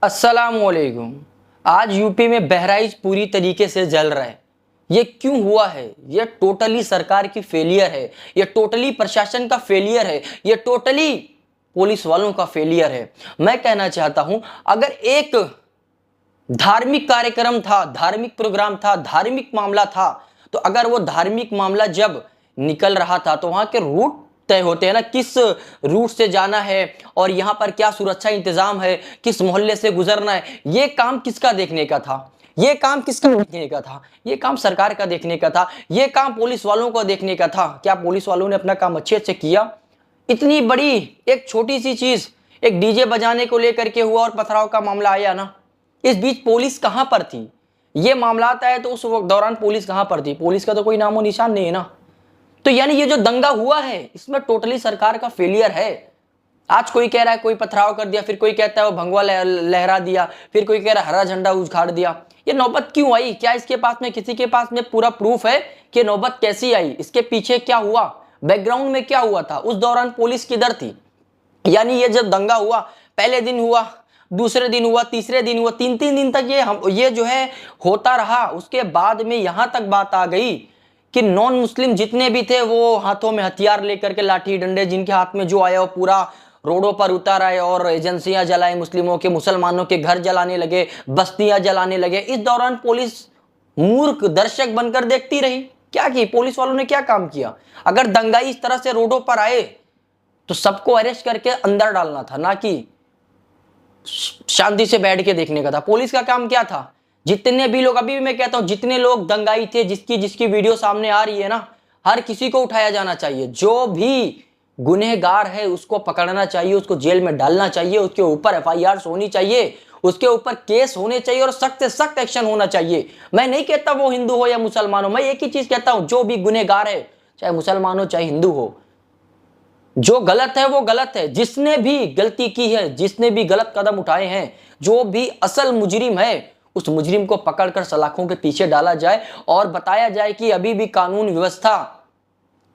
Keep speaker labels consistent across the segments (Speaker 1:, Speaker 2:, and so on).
Speaker 1: अस्सलामुअलैकुम। आज यूपी में बहराइच पूरी तरीके से जल रहा है। ये क्यों हुआ है? ये टोटली सरकार की फेलियर है, ये टोटली प्रशासन का फेलियर है, ये टोटली पुलिस वालों का फेलियर है। मैं कहना चाहता हूं, अगर एक धार्मिक कार्यक्रम था, धार्मिक प्रोग्राम था, धार्मिक मामला था, तो अगर वो धार्मिक मामला जब निकल रहा था तो वहां के रूट तय होते हैं ना, किस रूट से जाना है और यहाँ पर क्या सुरक्षा इंतजाम है, किस मोहल्ले से गुजरना है। ये काम किसका देखने का था? ये काम किसका देखने का था? ये काम सरकार का देखने का था, ये काम पुलिस वालों को देखने का था। क्या पुलिस वालों ने अपना काम अच्छे से किया? इतनी बड़ी एक छोटी सी चीज, एक डीजे बजाने को लेकर के हुआ और पथराव का मामला आया ना, इस बीच पुलिस कहां पर थी? ये मामला आया तो उस दौरान पुलिस कहां पर थी? पुलिस का तो कोई नामो निशान नहीं है ना। तो यानी ये जो दंगा हुआ है, इसमें टोटली सरकार का फेलियर है। आज कोई कह रहा है कोई पथराव कर दिया, फिर कोई कहता है वो भगवा लहरा दिया, फिर कोई कह रहा है हरा झंडा उखाड़ दिया। ये नौबत क्यों आई? क्या इसके पास में, किसी के पास में पूरा प्रूफ है कि नौबत कैसी आई, इसके पीछे क्या हुआ, बैकग्राउंड में क्या हुआ था, उस दौरान पुलिस किधर थी? यानी ये जब दंगा हुआ, पहले दिन हुआ, दूसरे दिन हुआ, तीसरे दिन हुआ, तीन तीन दिन तक ये जो है होता रहा। उसके बाद में यहां तक बात आ गई कि नॉन मुस्लिम जितने भी थे वो हाथों में हथियार लेकर के, लाठी डंडे जिनके हाथ में जो आया वो पूरा रोडों पर उतार आए और एजेंसियां जलाई, मुस्लिमों के, मुसलमानों के घर जलाने लगे, बस्तियां जलाने लगे। इस दौरान पुलिस मूर्ख दर्शक बनकर देखती रही। क्या की पुलिस वालों ने? क्या काम किया? अगर दंगाई इस तरह से रोडों पर आए तो सबको अरेस्ट करके अंदर डालना था, ना कि शांति से बैठ के देखने का था। पुलिस का काम क्या था? जितने भी लोग, अभी भी मैं कहता हूं, जितने लोग दंगाई थे, जिसकी जिसकी वीडियो सामने आ रही है ना, हर किसी को उठाया जाना चाहिए। जो भी गुनहगार है उसको पकड़ना चाहिए, उसको जेल में डालना चाहिए, उसके ऊपर एफआईआर होनी चाहिए, उसके ऊपर केस होने चाहिए और सख्त से सख्त एक्शन होना चाहिए। मैं नहीं कहता वो हिंदू हो या मुसलमान हो, मैं एक ही चीज कहता हूं, जो भी गुनहगार है, चाहे मुसलमान हो चाहे हिंदू हो, जो गलत है वो गलत है। जिसने भी गलती की है, जिसने भी गलत कदम उठाए हैं, जो भी असल मुजरिम है, उस मुजरिम को पकड़कर सलाखों के पीछे डाला जाए और बताया जाए कि अभी भी कानून व्यवस्था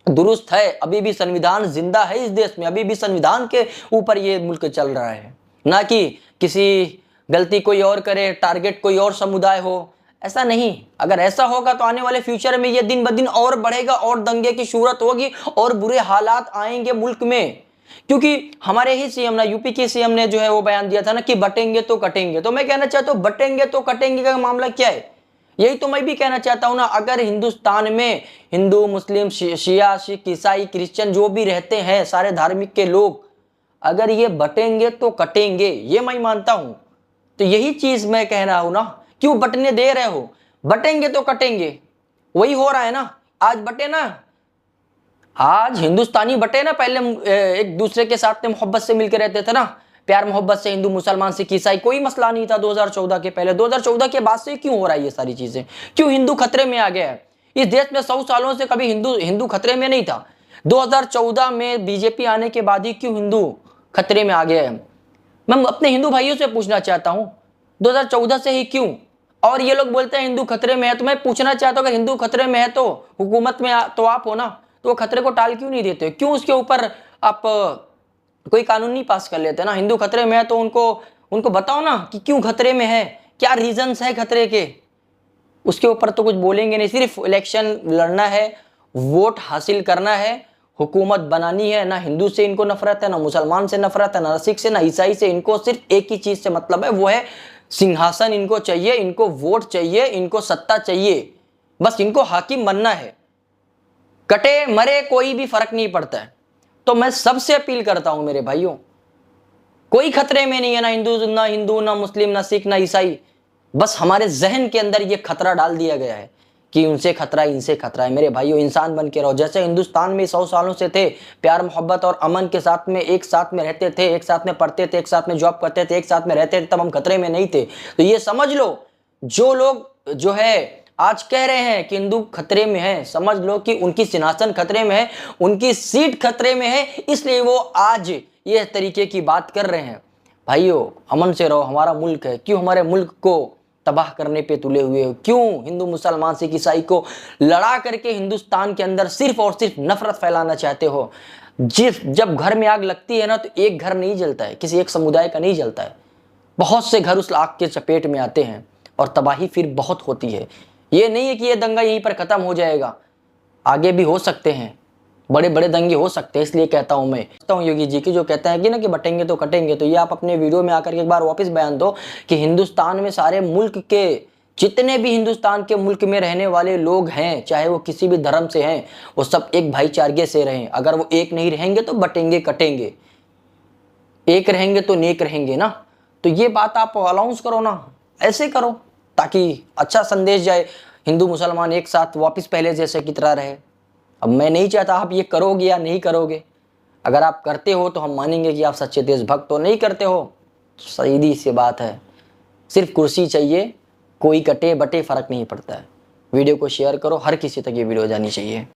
Speaker 1: दुरुस्त है, अभी भी संविधान जिंदा है इस देश में, अभी भी संविधान के ऊपर ये मुल्क चल रहा है, ना कि किसी गलती कोई और करे, टारगेट कोई और समुदाय हो। ऐसा नहीं। अगर ऐसा होगा तो आने वाले फ्यूचर में ये दिन ब दिन और बढ़ेगा और दंगे की सूरत होगी और बुरे हालात आएंगे मुल्क में। क्योंकि हमारे ही सीएम ना, यूपी के सीएम ने जो है वो बयान दिया था ना कि बटेंगे तो कटेंगे। तो मैं कहना चाहता हूं, बटेंगे तो कटेंगे का मामला क्या है? यही तो मैं भी कहना चाहता हूं ना। अगर हिंदुस्तान में हिंदू, मुस्लिम, शिया, सिख, ईसाई, क्रिश्चियन जो भी रहते हैं, सारे धार्मिक के लोग, अगर ये बटेंगे तो कटेंगे, ये मैं मानता हूं। तो यही चीज मैं कह रहा हूं ना, क्यों बटने दे रहे हो? बटेंगे तो कटेंगे, वही हो रहा है ना। आज बटे ना, आज हिंदुस्तानी बटे ना। पहले एक दूसरे के साथ में मोहब्बत से मिलकर रहते थे ना, प्यार मोहब्बत से, हिंदू, मुसलमान, सिख, ईसाई, कोई मसला नहीं था 2014 के पहले। 2014 के बाद से क्यों हो रहा है ये सारी चीजें? क्यों हिंदू खतरे में आ गया है? इस देश में 100 सालों से कभी हिंदू खतरे में नहीं था। 2014 में बीजेपी आने के बाद ही क्यों हिंदू खतरे में आ गया है? मैं अपने हिंदू भाइयों से पूछना चाहता हूं, 2014 से ही क्यों? और ये लोग बोलते हैं हिंदू खतरे में है, तो मैं पूछना चाहता हूं, अगर हिंदू खतरे में है तो हुकूमत में तो आप हो ना, तो वो खतरे को टाल क्यों नहीं देते? क्यों उसके ऊपर आप कोई कानून नहीं पास कर लेते ना? हिंदू खतरे में है तो उनको बताओ ना कि क्यों खतरे में है, क्या रीजंस है खतरे के। उसके ऊपर तो कुछ बोलेंगे नहीं। सिर्फ इलेक्शन लड़ना है, वोट हासिल करना है, हुकूमत बनानी है। ना हिंदू से इनको नफरत है, ना मुसलमान से नफरत है, ना सिख से, ना ईसाई से। इनको सिर्फ एक ही चीज से मतलब है, वो है सिंहासन इनको चाहिए, इनको वोट चाहिए, इनको सत्ता चाहिए। बस इनको हाकिम बनना है। कटे मरे कोई भी फर्क नहीं पड़ता है। तो मैं सबसे अपील करता हूं मेरे भाइयों, कोई खतरे में नहीं है, ना हिंदू, ना मुस्लिम, ना सिख, ना ईसाई। बस हमारे जहन के अंदर ये खतरा डाल दिया गया है कि उनसे खतरा है, इनसे खतरा है। मेरे भाइयों, इंसान बन के रहो। जैसे हिंदुस्तान में 100 सालों से थे, प्यार मोहब्बत और अमन के साथ में, एक साथ में रहते थे, एक साथ में पढ़ते थे, एक साथ में जॉब करते थे, एक साथ में रहते थे, तब हम खतरे में नहीं थे। तो ये समझ लो, जो लोग जो है आज कह रहे हैं कि हिंदू खतरे में है, समझ लो कि उनकी सिंहासन खतरे में है, उनकी सीट खतरे में है, इसलिए वो आज ये तरीके की बात कर रहे हैं। भाइयों, अमन से रहो, हमारा मुल्क है। क्यों हमारे मुल्क को तबाह करने पे तुले हुए हो? क्यों हिंदू, मुसलमान, सिख, ईसाई को लड़ा करके हिंदुस्तान के अंदर सिर्फ और सिर्फ नफरत फैलाना चाहते हो? जब घर में आग लगती है ना, तो एक घर नहीं जलता है, किसी एक समुदाय का नहीं जलता है, बहुत से घर उस आग के चपेट में आते हैं और तबाही फिर बहुत होती है। ये नहीं है कि ये दंगा यहीं पर ख़त्म हो जाएगा, आगे भी हो सकते हैं, बड़े बड़े दंगे हो सकते हैं। इसलिए कहता हूँ मैं, योगी जी की जो कहते हैं कि ना कि बटेंगे तो कटेंगे, तो ये आप अपने वीडियो में आकर के एक बार वापस बयान दो कि हिंदुस्तान में सारे मुल्क के जितने भी हिंदुस्तान के मुल्क में रहने वाले लोग हैं, चाहे वो किसी भी धर्म से हैं, वो सब एक भाईचारे से रहें। अगर वो एक नहीं रहेंगे तो बटेंगे कटेंगे, एक रहेंगे तो नेक रहेंगे ना। तो ये बात आप अलाउंस करो ना, ऐसे करो ताकि अच्छा संदेश जाए, हिंदू मुसलमान एक साथ वापस पहले जैसे की तरह रहे। अब मैं नहीं चाहता आप ये करोगे या नहीं करोगे, अगर आप करते हो तो हम मानेंगे कि आप सच्चे देशभक्त हो, नहीं करते हो सीधी सी बात है, सिर्फ कुर्सी चाहिए, कोई कटे बटे फर्क नहीं पड़ता है। वीडियो को शेयर करो, हर किसी तक ये वीडियो जानी चाहिए।